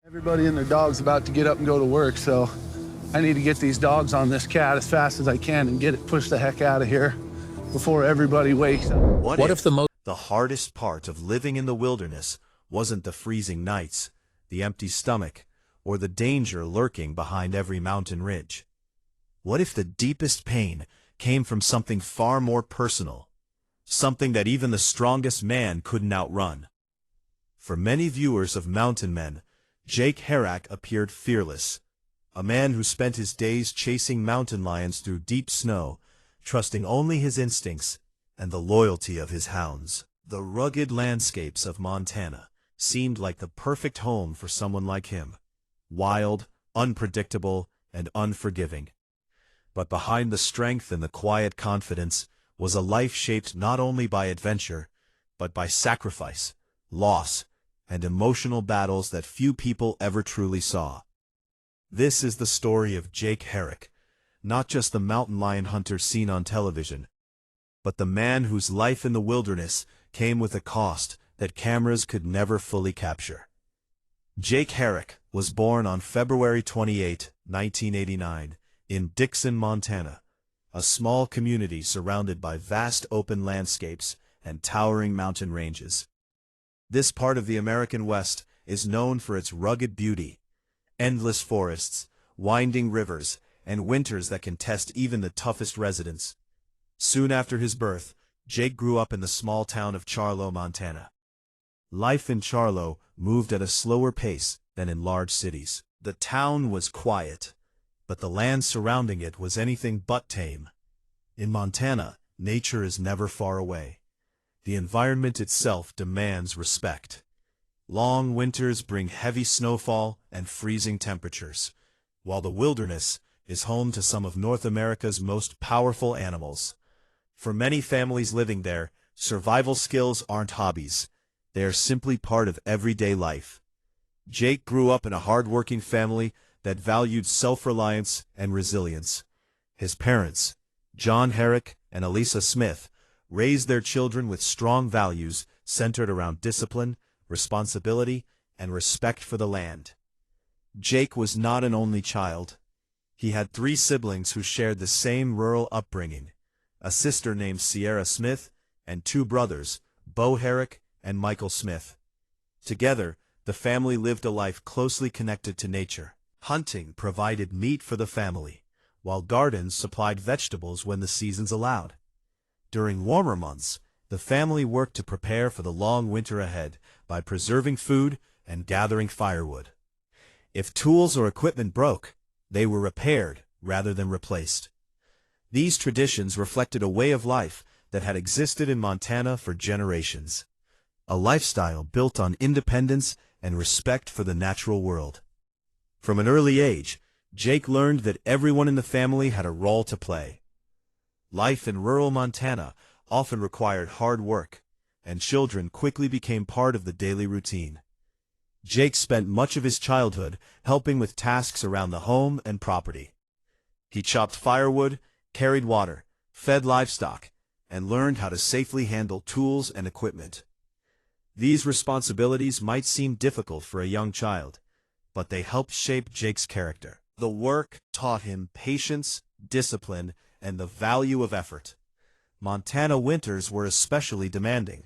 Everybody and their dog's about to get up and go to work, so I need to get these dogs on this cat as fast as I can and get it pushed the heck out of here before everybody wakes up. What if the hardest part of living in the wilderness wasn't the freezing nights, the empty stomach, or the danger lurking behind every mountain ridge? What if the deepest pain came from something far more personal, something that even the strongest man couldn't outrun? For many viewers of Mountain Men, Jake Herak appeared fearless, a man who spent his days chasing mountain lions through deep snow, trusting only his instincts and the loyalty of his hounds. The rugged landscapes of Montana seemed like the perfect home for someone like him, wild, unpredictable, and unforgiving. But behind the strength and the quiet confidence was a life shaped not only by adventure, but by sacrifice, loss, and emotional battles that few people ever truly saw. This is the story of Jake Herak, not just the mountain lion hunter seen on television, but the man whose life in the wilderness came with a cost that cameras could never fully capture. Jake Herak was born on February 28, 1989, in Dixon, Montana, a small community surrounded by vast open landscapes and towering mountain ranges. This part of the American West is known for its rugged beauty, endless forests, winding rivers, and winters that can test even the toughest residents. Soon after his birth, Jake grew up in the small town of Charlo, Montana. Life in Charlo moved at a slower pace than in large cities. The town was quiet, but the land surrounding it was anything but tame. In Montana, nature is never far away. The environment itself demands respect. Long winters bring heavy snowfall and freezing temperatures, while the wilderness is home to some of North America's most powerful animals. For many families living there, survival skills aren't hobbies. They are simply part of everyday life. Jake grew up in a hard-working family that valued self-reliance and resilience. His parents, John Herak and Elisa Smith, raised their children with strong values centered around discipline, responsibility, and respect for the land. Jake was not an only child. He had 3 siblings who shared the same rural upbringing, a sister named Sierra Smith, and 2 brothers, Bo Herak and Michael Smith. Together, the family lived a life closely connected to nature. Hunting provided meat for the family, while gardens supplied vegetables when the seasons allowed. During warmer months, the family worked to prepare for the long winter ahead by preserving food and gathering firewood. If tools or equipment broke, they were repaired rather than replaced. These traditions reflected a way of life that had existed in Montana for generations, a lifestyle built on independence and respect for the natural world. From an early age, Jake learned that everyone in the family had a role to play. Life in rural Montana often required hard work, and children quickly became part of the daily routine. Jake spent much of his childhood helping with tasks around the home and property. He chopped firewood, carried water, fed livestock, and learned how to safely handle tools and equipment. These responsibilities might seem difficult for a young child, but they helped shape Jake's character. The work taught him patience, discipline, and the value of effort. Montana winters were especially demanding.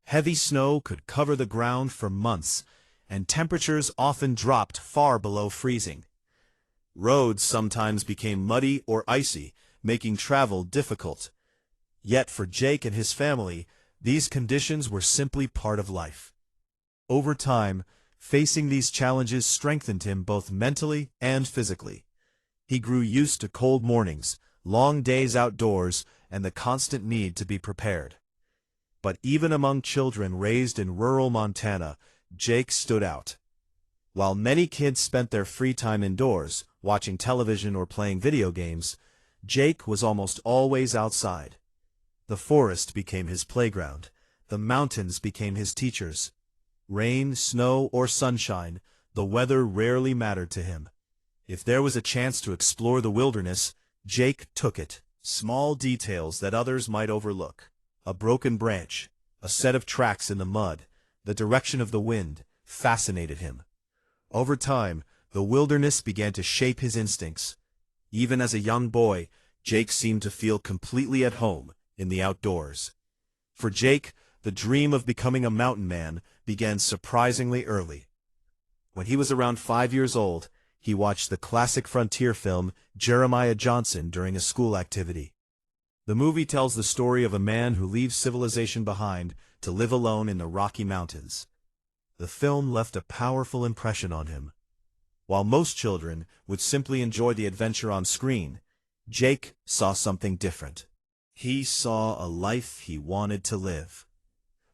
Heavy snow could cover the ground for months, and temperatures often dropped far below freezing. Roads sometimes became muddy or icy, making travel difficult. Yet for Jake and his family, these conditions were simply part of life. Over time, facing these challenges strengthened him both mentally and physically. He grew used to cold mornings, long days outdoors, and the constant need to be prepared. But even among children raised in rural Montana, Jake stood out. While many kids spent their free time indoors, watching television or playing video games, Jake was almost always outside. The forest became his playground. The mountains became his teachers. Rain, snow, or sunshine, the weather rarely mattered to him. If there was a chance to explore the wilderness, Jake took it. Small details that others might overlook, a broken branch, a set of tracks in the mud, the direction of the wind, fascinated him. Over time, the wilderness began to shape his instincts. Even as a young boy, Jake seemed to feel completely at home in the outdoors. For Jake, the dream of becoming a mountain man began surprisingly early. When he was around 5 years old, he watched the classic frontier film Jeremiah Johnson during a school activity. The movie tells the story of a man who leaves civilization behind to live alone in the Rocky Mountains. The film left a powerful impression on him. While most children would simply enjoy the adventure on screen, Jake saw something different. He saw a life he wanted to live.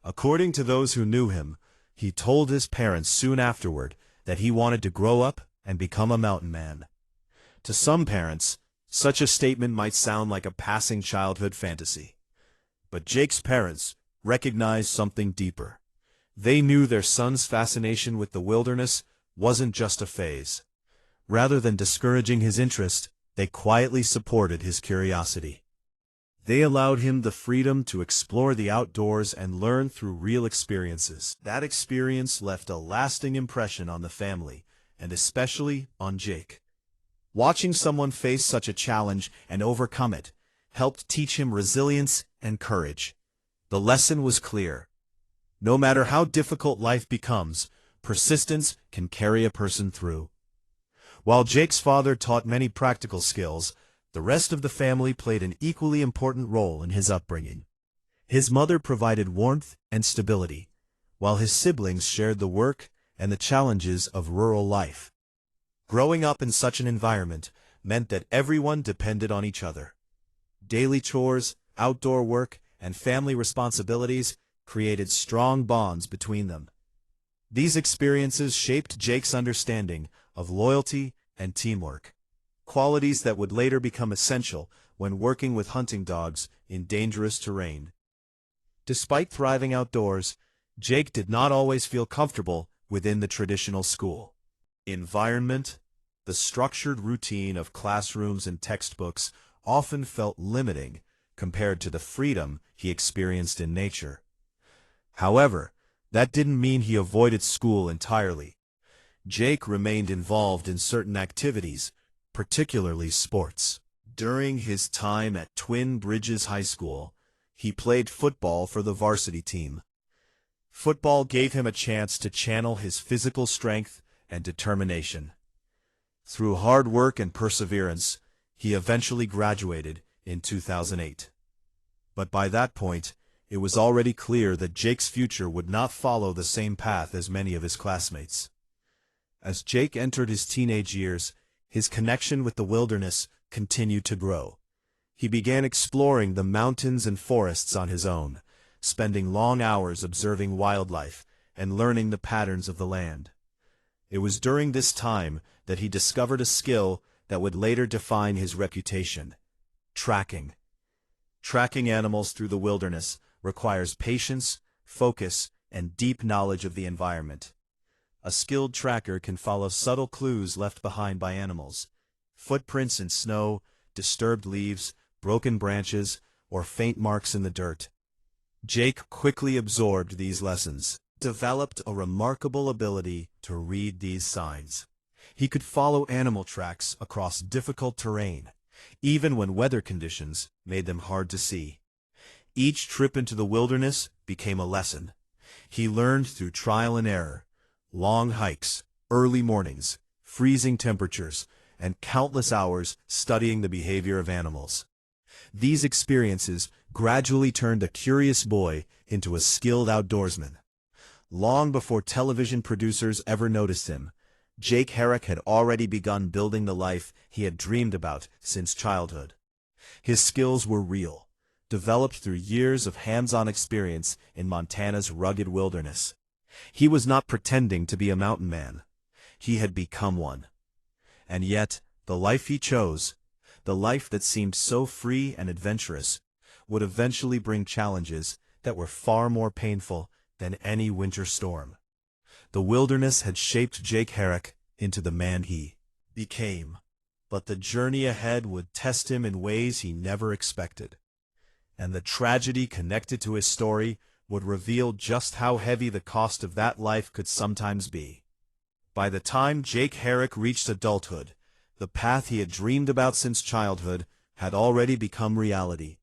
According to those who knew him, he told his parents soon afterward that he wanted to grow up and become a mountain man. To some parents, such a statement might sound like a passing childhood fantasy. But Jake's parents recognized something deeper. They knew their son's fascination with the wilderness wasn't just a phase. Rather than discouraging his interest, they quietly supported his curiosity. They allowed him the freedom to explore the outdoors and learn through real experiences. That experience left a lasting impression on the family, and especially on Jake. Watching someone face such a challenge and overcome it helped teach him resilience and courage. The lesson was clear. No matter how difficult life becomes, persistence can carry a person through. While Jake's father taught many practical skills, the rest of the family played an equally important role in his upbringing. His mother provided warmth and stability, while his siblings shared the work and the challenges of rural life. Growing up in such an environment meant that everyone depended on each other. Daily chores, outdoor work, and family responsibilities created strong bonds between them. These experiences shaped Jake's understanding of loyalty and teamwork, qualities that would later become essential when working with hunting dogs in dangerous terrain. Despite thriving outdoors, Jake did not always feel comfortable within the traditional school environment. The structured routine of classrooms and textbooks often felt limiting compared to the freedom he experienced in nature. However, that didn't mean he avoided school entirely. Jake remained involved in certain activities, particularly sports. During his time at Twin Bridges High School, he played football for the varsity team. Football gave him a chance to channel his physical strength and determination. Through hard work and perseverance, he eventually graduated in 2008. But by that point, it was already clear that Jake's future would not follow the same path as many of his classmates. As Jake entered his teenage years, his connection with the wilderness continued to grow. He began exploring the mountains and forests on his own, spending long hours observing wildlife and learning the patterns of the land. It was during this time that he discovered a skill that would later define his reputation: tracking. Tracking animals through the wilderness requires patience, focus, and deep knowledge of the environment. A skilled tracker can follow subtle clues left behind by animals: footprints in snow, disturbed leaves, broken branches, or faint marks in the dirt. Jake quickly absorbed these lessons, developed a remarkable ability to read these signs. He could follow animal tracks across difficult terrain, even when weather conditions made them hard to see. Each trip into the wilderness became a lesson. He learned through trial and error: long hikes, early mornings, freezing temperatures, and countless hours studying the behavior of animals. These experiences gradually turned a curious boy into a skilled outdoorsman. Long before television producers ever noticed him, Jake Herak had already begun building the life he had dreamed about since childhood. His skills were real, developed through years of hands-on experience in Montana's rugged wilderness. He was not pretending to be a mountain man. He had become one. And yet, the life he chose, the life that seemed so free and adventurous, would eventually bring challenges that were far more painful than any winter storm. The wilderness had shaped Jake Herak into the man he became, but the journey ahead would test him in ways he never expected. And the tragedy connected to his story would reveal just how heavy the cost of that life could sometimes be. By the time Jake Herak reached adulthood, the path he had dreamed about since childhood had already become reality.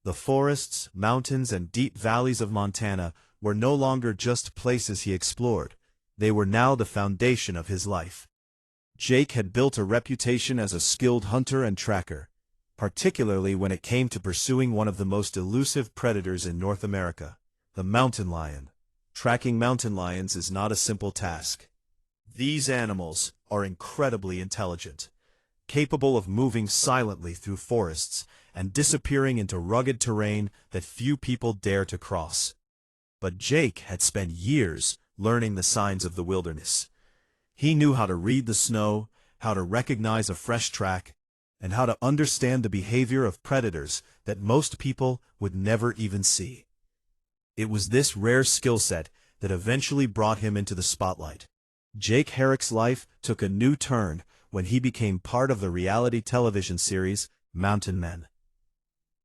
The forests, mountains, and deep valleys of Montana were no longer just places he explored. They were now the foundation of his life. Jake had built a reputation as a skilled hunter and tracker, particularly when it came to pursuing one of the most elusive predators in North America, the mountain lion. Tracking mountain lions is not a simple task. These animals are incredibly intelligent, capable of moving silently through forests and disappearing into rugged terrain that few people dare to cross. But Jake had spent years learning the signs of the wilderness. He knew how to read the snow, how to recognize a fresh track, and how to understand the behavior of predators that most people would never even see. It was this rare skill set that eventually brought him into the spotlight. Jake Herak's life took a new turn when he became part of the reality television series Mountain Men.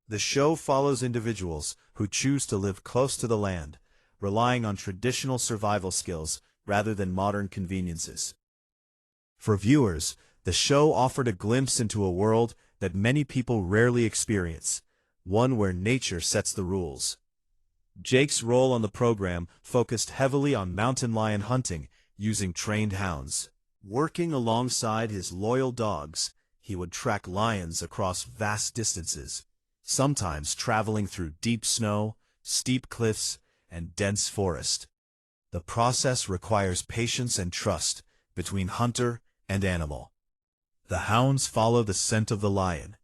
The show follows individuals who choose to live close to the land, relying on traditional survival skills rather than modern conveniences. For viewers, the show offered a glimpse into a world that many people rarely experience, one where nature sets the rules. Jake's role on the program focused heavily on mountain lion hunting using trained hounds. Working alongside his loyal dogs, he would track lions across vast distances, sometimes traveling through deep snow, steep cliffs, and dense forest. The process requires patience and trust between hunter and animal. The hounds follow the scent of the lion,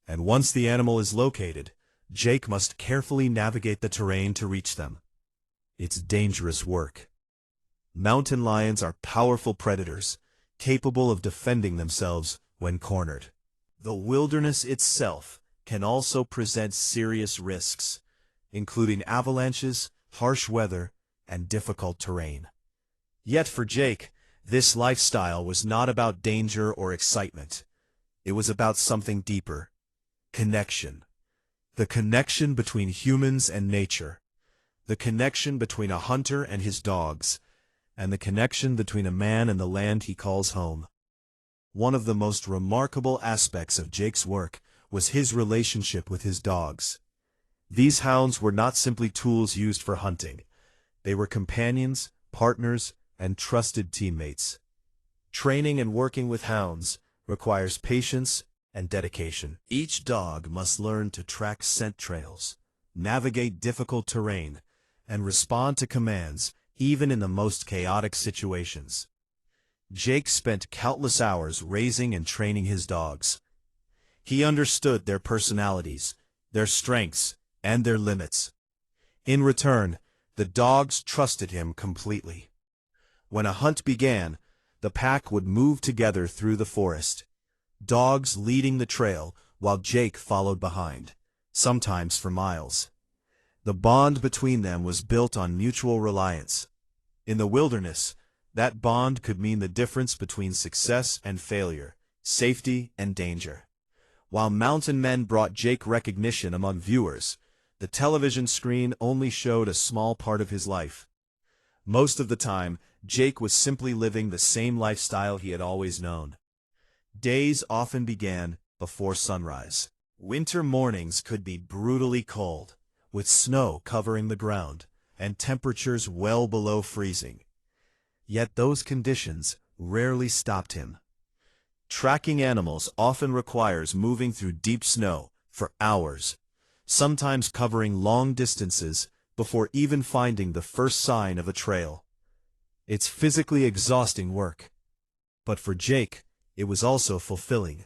and once the animal is located, Jake must carefully navigate the terrain to reach them. It's dangerous work. Mountain lions are powerful predators, capable of defending themselves when cornered. The wilderness itself can also present serious risks, including avalanches, harsh weather, and difficult terrain. Yet for Jake, this lifestyle was not about danger or excitement. It was about something deeper: connection. The connection between humans and nature. The connection between a hunter and his dogs. And the connection between a man and the land he calls home. One of the most remarkable aspects of Jake's work was his relationship with his dogs. These hounds were not simply tools used for hunting. They were companions, partners, and trusted teammates. Training and working with hounds requires patience and dedication. Each dog must learn to track scent trails, navigate difficult terrain, and respond to commands even in the most chaotic situations. Jake spent countless hours raising and training his dogs. He understood their personalities, their strengths, and their limits. In return, the dogs trusted him completely. When a hunt began, the pack would move together through the forest, dogs leading the trail while Jake followed behind, sometimes for miles. The bond between them was built on mutual reliance. In the wilderness, that bond could mean the difference between success and failure, safety and danger. While Mountain Men brought Jake recognition among viewers, the television screen only showed a small part of his life. Most of the time, Jake was simply living the same lifestyle he had always known. Days often began before sunrise. Winter mornings could be brutally cold, with snow covering the ground and temperatures well below freezing. Yet those conditions rarely stopped him. Tracking animals often requires moving through deep snow for hours, sometimes covering long distances before even finding the first sign of a trail. It's physically exhausting work. But for Jake, it was also fulfilling.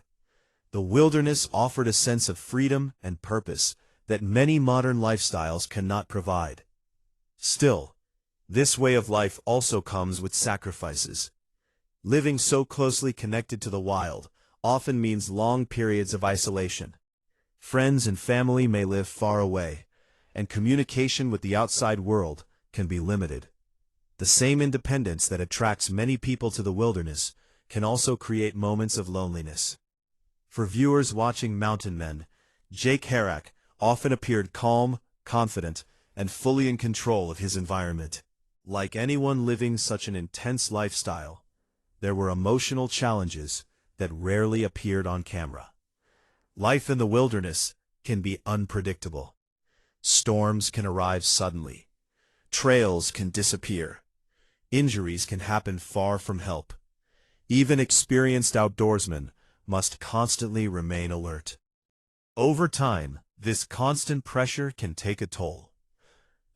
The wilderness offered a sense of freedom and purpose that many modern lifestyles cannot provide. Still, this way of life also comes with sacrifices. Living so closely connected to the wild often means long periods of isolation. Friends and family may live far away, and communication with the outside world can be limited. The same independence that attracts many people to the wilderness can also create moments of loneliness. For viewers watching Mountain Men, Jake Herak often appeared calm, confident, and fully in control of his environment. Like anyone living such an intense lifestyle, there were emotional challenges that rarely appeared on camera. Life in the wilderness can be unpredictable. Storms can arrive suddenly. Trails can disappear. Injuries can happen far from help. Even experienced outdoorsmen must constantly remain alert. Over time, this constant pressure can take a toll.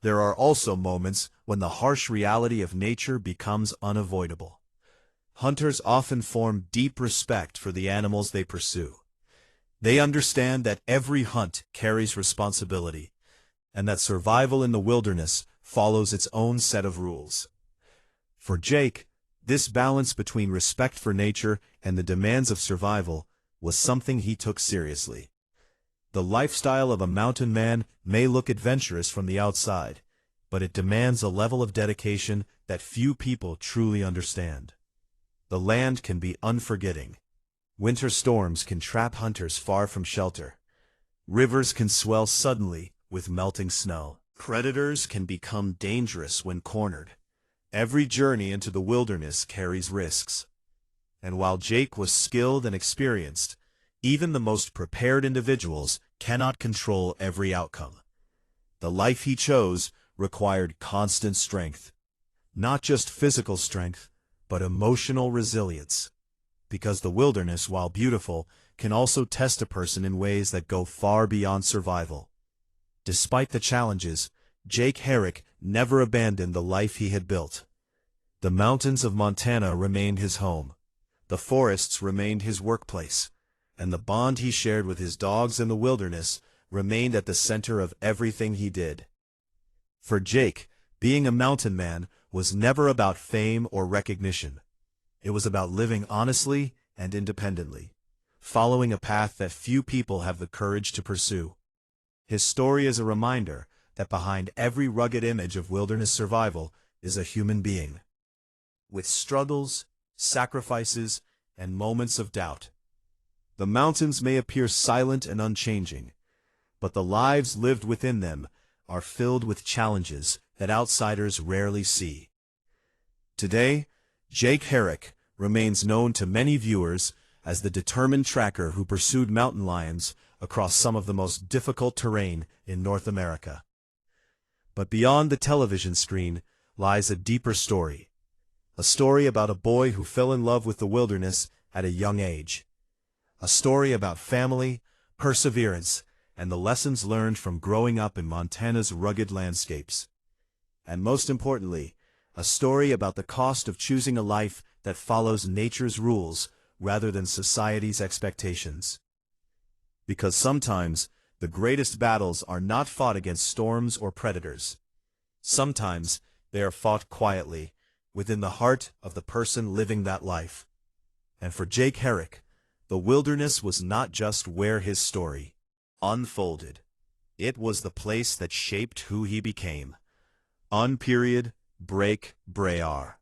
There are also moments when the harsh reality of nature becomes unavoidable. Hunters often form deep respect for the animals they pursue. They understand that every hunt carries responsibility, and that survival in the wilderness follows its own set of rules. For Jake, this balance between respect for nature and the demands of survival was something he took seriously. The lifestyle of a mountain man may look adventurous from the outside, but it demands a level of dedication that few people truly understand. The land can be unforgiving. Winter storms can trap hunters far from shelter. Rivers can swell suddenly with melting snow. Predators can become dangerous when cornered. Every journey into the wilderness carries risks. And while Jake was skilled and experienced, even the most prepared individuals cannot control every outcome. The life he chose required constant strength. Not just physical strength, but emotional resilience. Because the wilderness, while beautiful, can also test a person in ways that go far beyond survival. Despite the challenges, Jake Herak never abandoned the life he had built. The mountains of Montana remained his home. The forests remained his workplace. And the bond he shared with his dogs in the wilderness remained at the center of everything he did. For Jake, being a mountain man was never about fame or recognition. It was about living honestly and independently, following a path that few people have the courage to pursue. His story is a reminder that behind every rugged image of wilderness survival is a human being, with struggles, sacrifices, and moments of doubt. The mountains may appear silent and unchanging, but the lives lived within them are filled with challenges that outsiders rarely see. Today, Jake Herak remains known to many viewers as the determined tracker who pursued mountain lions across some of the most difficult terrain in North America. But beyond the television screen lies a deeper story. A story about a boy who fell in love with the wilderness at a young age. A story about family, perseverance, and the lessons learned from growing up in Montana's rugged landscapes. And most importantly, a story about the cost of choosing a life that follows nature's rules rather than society's expectations. Because sometimes, the greatest battles are not fought against storms or predators. Sometimes, they are fought quietly, within the heart of the person living that life. And for Jake Herak, the wilderness was not just where his story unfolded. It was the place that shaped who he became. Break Brear.